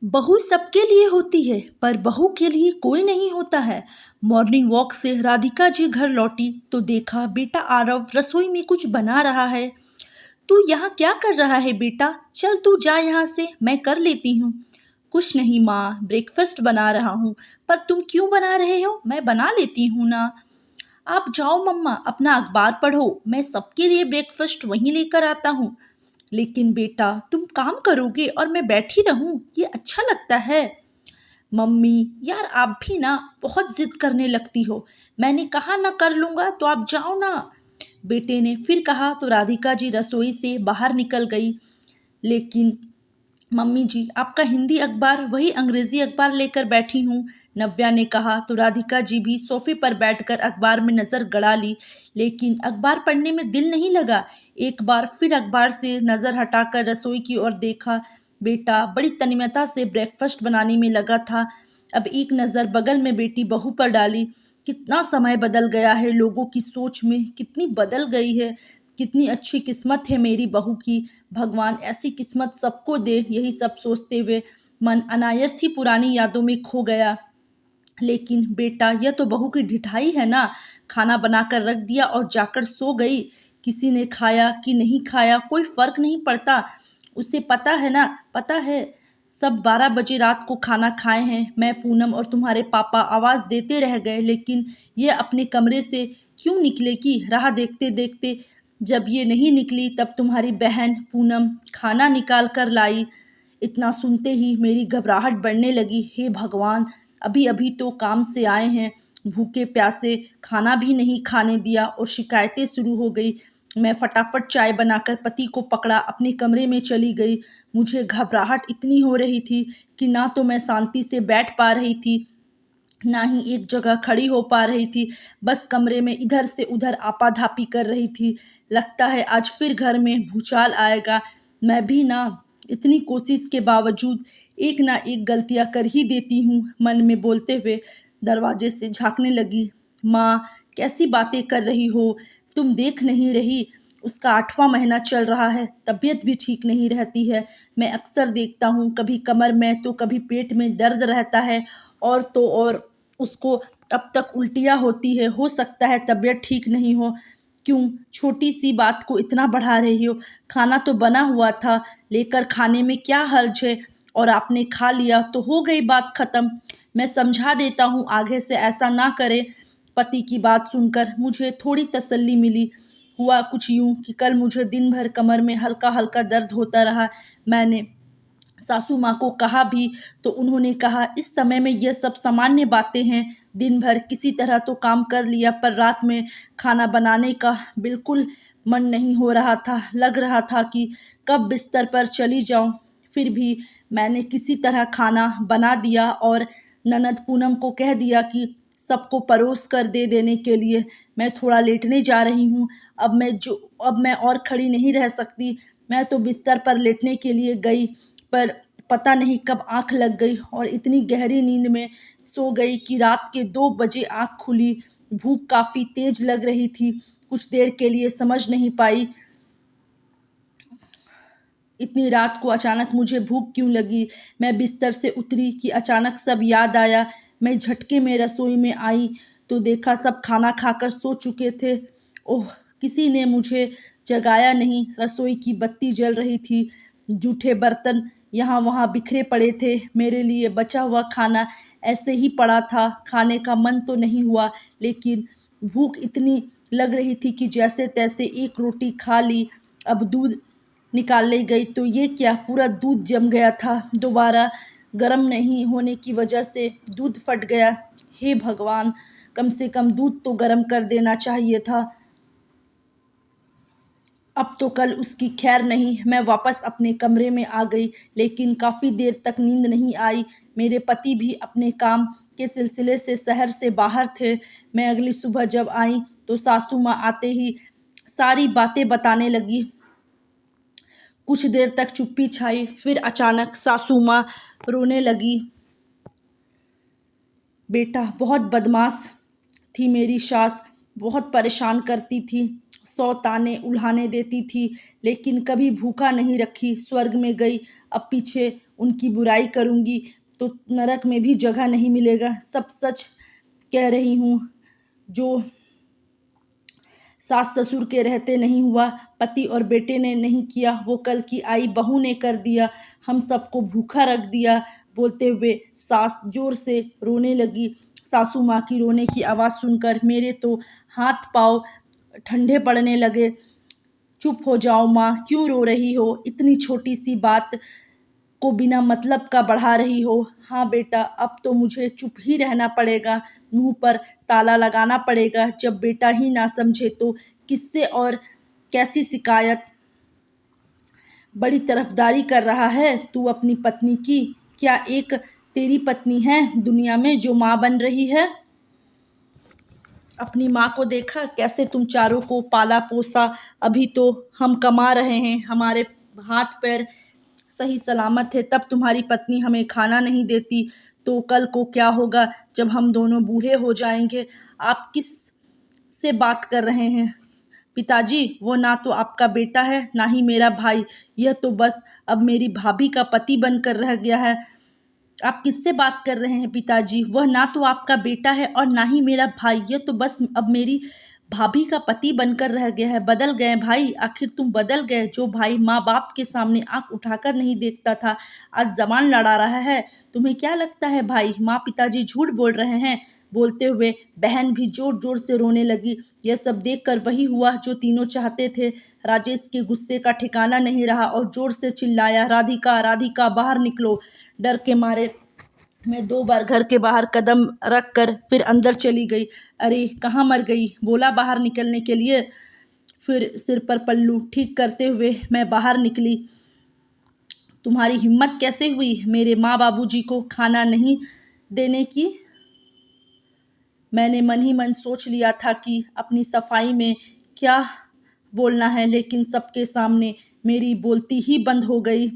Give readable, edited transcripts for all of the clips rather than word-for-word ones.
बहू सबके लिए होती है पर बहू के लिए कोई नहीं होता है। मॉर्निंग वॉक से राधिका जी घर लौटी तो देखा बेटा आरव रसोई में कुछ बना रहा है। तू यहाँ क्या कर रहा है बेटा? चल तू जा यहाँ से, मैं कर लेती हूँ। कुछ नहीं माँ, ब्रेकफास्ट बना रहा हूँ। पर तुम क्यों बना रहे हो? मैं बना लेती हूँ ना। आप जाओ मम्मा, अपना अखबार पढ़ो, मैं सबके लिए ब्रेकफास्ट वहीं लेकर आता हूँ। लेकिन बेटा तुम काम करोगे और मैं बैठी रहूं, ये अच्छा लगता है? मम्मी यार आप भी ना बहुत जिद करने लगती हो। मैंने कहा ना कर लूंगा तो आप जाओ ना। बेटे ने फिर कहा तो राधिका जी रसोई से बाहर निकल गई। लेकिन मम्मी जी आपका हिंदी अखबार वही अंग्रेजी अखबार लेकर बैठी हूँ, नव्या ने कहा तो राधिका जी भी सोफे पर बैठकर अखबार में नजर गड़ा ली। लेकिन अखबार पढ़ने में दिल नहीं लगा। एक बार फिर अखबार से नजर हटाकर रसोई की ओर देखा। बेटा बड़ी तन्मयता से ब्रेकफास्ट बनाने में लगा था। अब एक नज़र बगल में बेटी बहू पर डाली। कितना समय बदल गया है, लोगों की सोच में कितनी बदल गई है। कितनी अच्छी किस्मत है मेरी बहू की, भगवान ऐसी किस्मत सबको दे। यही सब सोचते हुए मन अनायास ही पुरानी यादों में खो गया। लेकिन बेटा यह तो बहू की ढिठाई है ना, खाना बनाकर रख दिया और जाकर सो गई। किसी ने खाया कि नहीं खाया कोई फर्क नहीं पड़ता। उसे पता है ना, पता है सब 12 बजे रात को खाना खाए हैं। मैं पूनम और तुम्हारे पापा आवाज़ देते रह गए, लेकिन ये अपने कमरे से क्यों निकलेगी? राह देखते देखते जब ये नहीं निकली तब तुम्हारी बहन पूनम खाना निकाल कर लाई। इतना सुनते ही मेरी घबराहट बढ़ने लगी। हे भगवान, अभी अभी तो काम से आए हैं, भूखे प्यासे, खाना भी नहीं खाने दिया और शिकायतें शुरू हो गई। मैं फटाफट चाय बनाकर पति को पकड़ा, अपने कमरे में चली गई। मुझे घबराहट इतनी हो रही थी कि ना तो मैं शांति से बैठ पा रही थी, ना ही एक जगह खड़ी हो पा रही थी। बस कमरे में इधर से उधर आपाधापी कर रही थी। लगता है आज फिर घर में भूचाल आएगा। मैं भी ना इतनी कोशिश के बावजूद एक ना एक गलतियां कर ही देती हूँ, मन में बोलते हुए दरवाजे से झांकने लगी। माँ कैसी बातें कर रही हो? तुम देख नहीं रही उसका 8वां महीना चल रहा है, तबीयत भी ठीक नहीं रहती है। मैं अक्सर देखता हूँ, कभी कमर में तो कभी पेट में दर्द रहता है, और तो और उसको अब तक उल्टियाँ होती है। हो सकता है तबीयत ठीक नहीं हो। क्यों छोटी सी बात को इतना बढ़ा रही हो? खाना तो बना हुआ था, लेकर खाने में क्या हर्ज है? और आपने खा लिया तो हो गई बात खत्म। मैं समझा देता हूँ आगे से ऐसा ना करे। पति की बात सुनकर मुझे थोड़ी तसल्ली मिली। हुआ कुछ यूं कि कल मुझे दिन भर कमर में हल्का हल्का दर्द होता रहा। मैंने सासू माँ को कहा भी तो उन्होंने कहा इस समय में यह सब सामान्य बातें हैं। दिन भर किसी तरह तो काम कर लिया, पर रात में खाना बनाने का बिल्कुल मन नहीं हो रहा था। लग रहा था कि कब बिस्तर पर चली जाऊं। फिर भी मैंने किसी तरह खाना बना दिया और ननद पूनम को कह दिया कि सबको परोस कर दे देने के लिए। मैं थोड़ा लेटने जा रही हूँ। अब मैं और खड़ी नहीं रह सकती। मैं तो बिस्तर पर लेटने के लिए गई, पर पता नहीं कब आंख लग गई और इतनी गहरी नींद में सो गई कि रात के 2 बजे आंख खुली। भूख काफी तेज लग रही थी। कुछ देर के लिए समझ नहीं पाई इतनी रात को अचानक मुझे भूख क्यों लगी। मैं बिस्तर से उतरी कि अचानक सब याद आया। मैं झटके में रसोई में आई तो देखा सब खाना खाकर सो चुके थे। ओह, किसी ने मुझे जगाया नहीं। रसोई की बत्ती जल रही थी। जूठे बर्तन यहाँ वहाँ बिखरे पड़े थे। मेरे लिए बचा हुआ खाना ऐसे ही पड़ा था। खाने का मन तो नहीं हुआ, लेकिन भूख इतनी लग रही थी कि जैसे तैसे एक रोटी खा ली। अब दूध निकालने गई तो ये क्या, पूरा दूध जम गया था। दोबारा गर्म नहीं होने की वजह से दूध फट गया। हे भगवान, कम से कम दूध तो गर्म कर देना चाहिए था। अब तो कल उसकी खैर नहीं। मैं वापस अपने कमरे में आ गई, लेकिन काफ़ी देर तक नींद नहीं आई। मेरे पति भी अपने काम के सिलसिले से शहर से बाहर थे। मैं अगली सुबह जब आई तो सासू माँ आते ही सारी बातें बताने लगी। कुछ देर तक चुप्पी छाई, फिर अचानक सासू माँ रोने लगी। बेटा बहुत बदमाश थी मेरी सास, बहुत परेशान करती थी। 100 ताने उल्हाने देती थी, लेकिन कभी भूखा नहीं रखी। स्वर्ग में गई, अब पीछे उनकी बुराई करूँगी तो नरक में भी जगह नहीं मिलेगा। सब सच कह रही हूँ। जो सास ससुर के रहते नहीं हुआ, पति और बेटे ने नहीं किया, वो कल की आई बहू ने कर दिया। हम सबको भूखा रख दिया। बोलते हुए सास जोर से रोने लगी। सासू माँ की रोने की आवाज़ सुनकर मेरे तो हाथ पाँव ठंडे पड़ने लगे। चुप हो जाओ माँ, क्यों रो रही हो? इतनी छोटी सी बात को बिना मतलब का बढ़ा रही हो। हाँ बेटा, अब तो मुझे चुप ही रहना पड़ेगा, मुंह पर ताला लगाना पड़ेगा। जब बेटा ही ना समझे तो किससे और कैसी शिकायत? बड़ी तरफदारी कर रहा है तू अपनी पत्नी की। क्या एक तेरी पत्नी है दुनिया में जो माँ बन रही है? अपनी माँ को देखा कैसे तुम चारों को पाला पोसा। अभी तो हम कमा रहे हैं, हमारे हाथ पैर सही सलामत है, तब तुम्हारी पत्नी हमें खाना नहीं देती। तो कल को क्या होगा जब हम दोनों बूढ़े हो जाएंगे? आप किस से बात कर रहे हैं पिताजी? वो ना तो आपका बेटा है ना ही मेरा भाई, यह तो बस अब मेरी भाभी का पति बनकर रह गया है। आप किससे बात कर रहे हैं पिताजी? वह ना तो आपका बेटा है और ना ही मेरा भाई, यह तो बस अब मेरी भाभी का पति बनकर रह गया है। बदल गए भाई, आखिर तुम बदल गए। जो भाई माँ बाप के सामने आंख उठाकर नहीं देखता था, आज जबान लड़ा रहा है। तुम्हें क्या लगता है भाई माँ पिताजी झूठ बोल रहे हैं? बोलते हुए बहन भी जोर जोर से रोने लगी। यह सब देखकर वही हुआ जो तीनों चाहते थे। राजेश के गुस्से का ठिकाना नहीं रहा और जोर से चिल्लाया, राधिका राधिका बाहर निकलो। डर के मारे मैं 2 बार घर के बाहर कदम रख कर फिर अंदर चली गई। अरे कहाँ मर गई? बोला बाहर निकलने के लिए। फिर सिर पर पल्लू ठीक करते हुए मैं बाहर निकली। तुम्हारी हिम्मत कैसे हुई मेरे माँ बाबूजी को खाना नहीं देने की? मैंने मन ही मन सोच लिया था कि अपनी सफाई में क्या बोलना है, लेकिन सबके सामने मेरी बोलती ही बंद हो गई।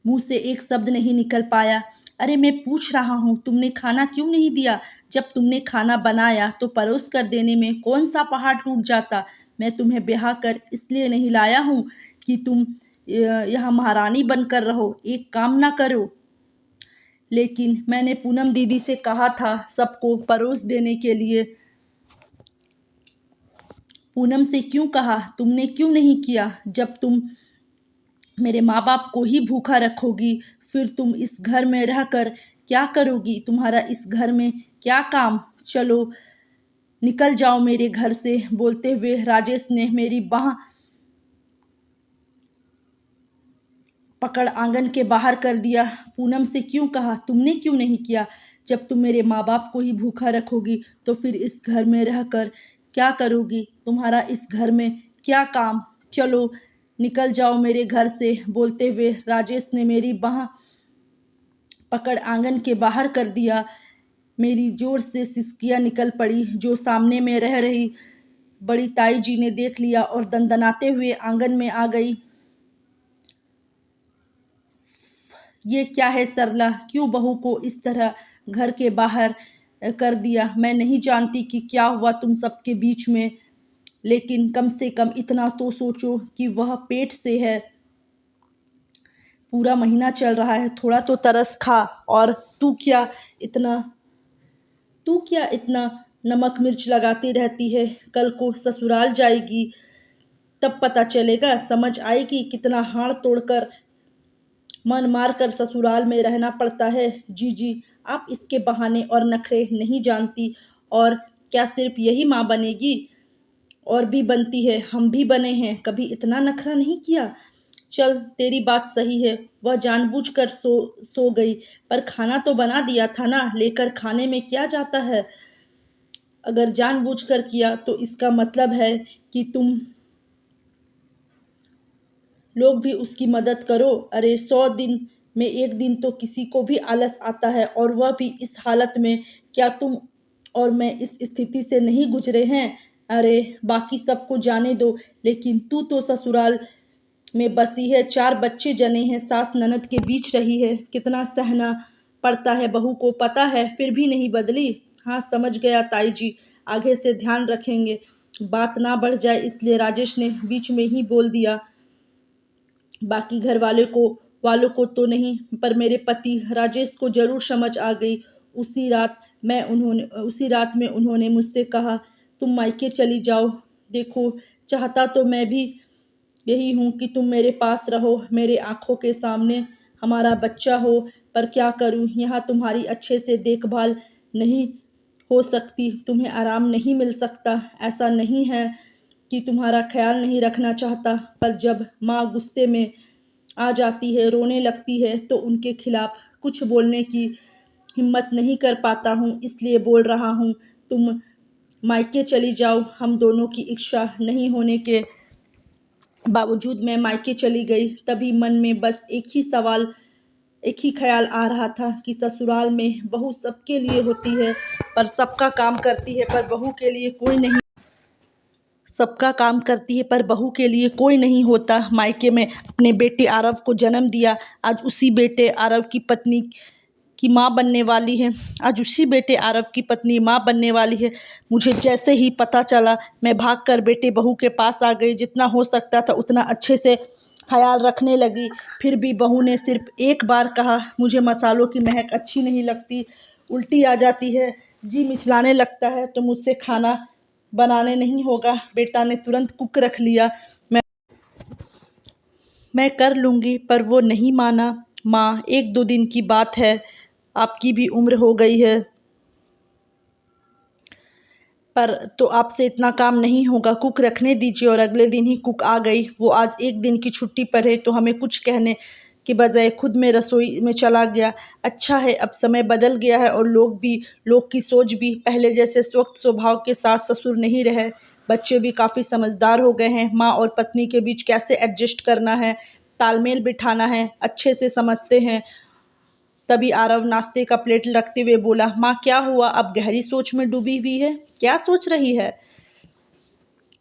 मुंह से एक शब्द नहीं निकल पाया। अरे मैं पूछ रहा हूँ तुमने खाना क्यों नहीं दिया? जब तुमने खाना बनाया तो परोस कर देने में कौन सा पहाड़ टूट जाता? मैं तुम्हें ब्याह कर इसलिए नहीं लाया हूँ कि तुम यहाँ महारानी बनकर रहो, एक काम ना करो। लेकिन मैंने पूनम दीदी से कहा था सबको परोस देने के लिए। पूनम से क्यों कहा? तुमने क्यों नहीं किया? जब तुम मेरे माँ बाप को ही भूखा रखोगी, फिर तुम इस घर में रहकर क्या करोगी? तुम्हारा इस घर में क्या काम? चलो निकल जाओ मेरे घर से। बोलते हुए राजेश ने मेरी बाह पकड़ आंगन के बाहर कर दिया। पूनम से क्यों कहा? तुमने क्यों नहीं किया? जब तुम मेरे माँ बाप को ही भूखा रखोगी तो फिर इस घर में रहकर क्या करोगी? तुम्हारा इस घर में क्या काम? चलो निकल जाओ मेरे घर से। बोलते हुए राजेश ने मेरी बाह पकड़ आंगन के बाहर कर दिया। मेरी जोर से सिसकियां निकल पड़ी जो सामने में रह रही बड़ी ताई जी ने देख लिया और दंदनाते हुए आंगन में आ गई। ये क्या है सरला, क्यों बहू को इस तरह घर के बाहर कर दिया? मैं नहीं जानती कि क्या हुआ तुम सबके बीच में, लेकिन कम से कम इतना तो सोचो कि वह पेट से है। पूरा महीना चल रहा है, थोड़ा तो तरस खा। और तू क्या इतना नमक मिर्च लगाती रहती है? कल को ससुराल जाएगी तब पता चलेगा, समझ आएगी कितना हाड़ तोड़कर मन मार कर ससुराल में रहना पड़ता है। जी आप इसके बहाने और नखरे नहीं जानती। और क्या सिर्फ यही माँ बनेगी? और भी बनती है, हम भी बने हैं, कभी इतना नखरा नहीं किया। चल तेरी बात सही है, वह जानबूझकर सो गई, पर खाना तो बना दिया था ना, लेकर खाने में क्या जाता है? अगर जानबूझकर किया तो इसका मतलब है कि तुम लोग भी उसकी मदद करो। अरे 100 दिन में एक दिन तो किसी को भी आलस आता है, और वह भी इस हालत में। क्या तुम और मैं इस स्थिति से नहीं गुजरे हैं? अरे बाकी सबको जाने दो, लेकिन तू तो ससुराल में बसी है, 4 बच्चे जने हैं, सास ननद के बीच रही है, कितना सहना पड़ता है बहू को पता है, फिर भी नहीं बदली। हाँ समझ गया ताई जी, आगे से ध्यान रखेंगे। बात ना बढ़ जाए इसलिए राजेश ने बीच में ही बोल दिया। बाकी घर वालों को तो नहीं, पर मेरे पति राजेश को जरूर समझ आ गई। उसी रात में उन्होंने मुझसे कहा, तुम मायके चली जाओ। देखो, चाहता तो मैं भी यही हूँ कि तुम मेरे पास रहो, मेरे आंखों के सामने हमारा बच्चा हो, पर क्या करूँ, यहाँ तुम्हारी अच्छे से देखभाल नहीं हो सकती, तुम्हें आराम नहीं मिल सकता। ऐसा नहीं है कि तुम्हारा ख्याल नहीं रखना चाहता, पर जब माँ गुस्से में आ जाती है, रोने लगती है, तो उनके खिलाफ कुछ बोलने की हिम्मत नहीं कर पाता हूँ, इसलिए बोल रहा हूँ। तुम मायके चली जाओ। हम दोनों की इच्छा नहीं होने के बावजूद मैं मायके चली गई। तभी मन में बस एक ही ख्याल आ रहा था कि ससुराल में बहू सबके लिए होती है, पर सबका काम करती है, पर बहू के लिए कोई नहीं। सबका काम करती है पर बहू के लिए कोई नहीं होता। मायके में अपने बेटे आरव को जन्म दिया, आज उसी बेटे आरव की पत्नी की माँ बनने वाली है। मुझे जैसे ही पता चला, मैं भागकर बेटे बहू के पास आ गई। जितना हो सकता था उतना अच्छे से ख्याल रखने लगी। फिर भी बहू ने सिर्फ एक बार कहा, मुझे मसालों की महक अच्छी नहीं लगती, उल्टी आ जाती है, जी मिचलाने लगता है, तो मुझसे खाना बनाने नहीं होगा। बेटा ने तुरंत कुक रख लिया। मैं कर लूँगी, पर वो नहीं माना। माँ, 1-2 दिन की बात है, आपकी भी उम्र हो गई है, पर तो आपसे इतना काम नहीं होगा, कुक रखने दीजिए। और अगले दिन ही कुक आ गई। वो आज 1 दिन की छुट्टी पर है, तो हमें कुछ कहने के बजाय खुद में रसोई में चला गया। अच्छा है, अब समय बदल गया है और लोग की सोच भी पहले जैसे सख्त स्वभाव के सास ससुर नहीं रहे। बच्चे भी काफ़ी समझदार हो गए हैं। माँ और पत्नी के बीच कैसे एडजस्ट करना है, तालमेल बिठाना है, अच्छे से समझते हैं। तभी आरव नाश्ते का प्लेट रखते हुए बोला, माँ क्या हुआ, अब गहरी सोच में डूबी हुई है, क्या सोच रही है?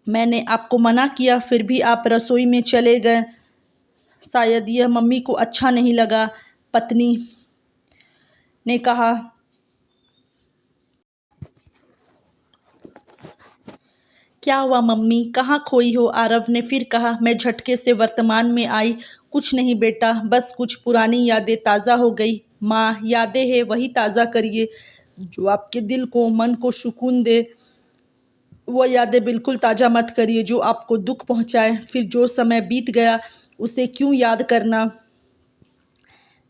मैंने आपको मना किया, फिर भी आप रसोई में चले गए। शायद यह मम्मी को अच्छा नहीं लगा, पत्नी ने कहा। क्या हुआ मम्मी, कहाँ खोई हो? आरव ने फिर कहा। मैं झटके से वर्तमान में आई। कुछ नहीं बेटा, बस कुछ पुरानी यादें ताज़ा हो गई। माँ, यादें हैं वही ताज़ा करिए जो आपके दिल को मन को सुकून दे। वो यादें बिल्कुल ताज़ा मत करिए जो आपको दुख पहुँचाए। फिर जो समय बीत गया उसे क्यों याद करना।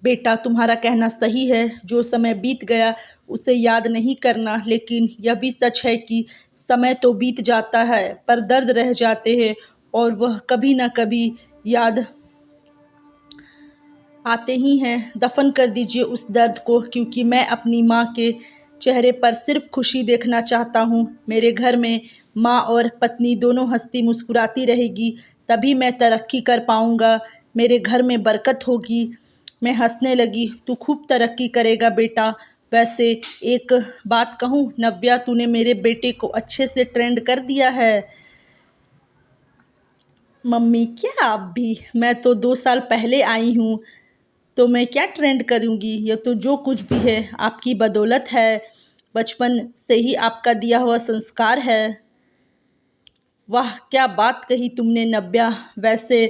बेटा, तुम्हारा कहना सही है, जो समय बीत गया उसे याद नहीं करना, लेकिन यह भी सच है कि समय तो बीत जाता है पर दर्द रह जाते हैं, और वह कभी ना कभी याद आते ही हैं। दफन कर दीजिए उस दर्द को, क्योंकि मैं अपनी माँ के चेहरे पर सिर्फ खुशी देखना चाहता हूँ। मेरे घर में माँ और पत्नी दोनों हंसती मुस्कुराती रहेगी, तभी मैं तरक्की कर पाऊँगा, मेरे घर में बरकत होगी। मैं हंसने लगी। तू खूब तरक्की करेगा बेटा। वैसे एक बात कहूँ नव्या, तूने मेरे बेटे को अच्छे से ट्रेंड कर दिया है। मम्मी, क्या आप भी? मैं तो 2 साल पहले आई हूँ, तो मैं क्या ट्रेंड करूँगी? यह तो जो कुछ भी है आपकी बदौलत है, बचपन से ही आपका दिया हुआ संस्कार है। वाह, क्या बात कही तुमने नव्या। वैसे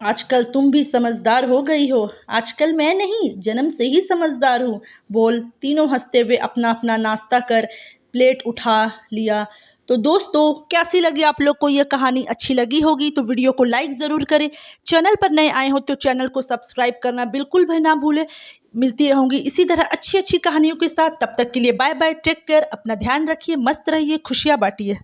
आजकल तुम भी समझदार हो गई हो। आजकल मैं नहीं, जन्म से ही समझदार हूँ। बोल तीनों हंसते हुए अपना अपना नाश्ता कर प्लेट उठा लिया। तो दोस्तों, कैसी लगी आप लोग को यह कहानी? अच्छी लगी होगी तो वीडियो को लाइक ज़रूर करें। चैनल पर नए आए हो तो चैनल को सब्सक्राइब करना बिल्कुल भी ना भूलें। मिलती रहूँगी इसी तरह अच्छी अच्छी कहानियों के साथ। तब तक के लिए बाय बाय, टेक केयर, अपना ध्यान रखिए, मस्त रहिए, खुशियाँ बांटिए।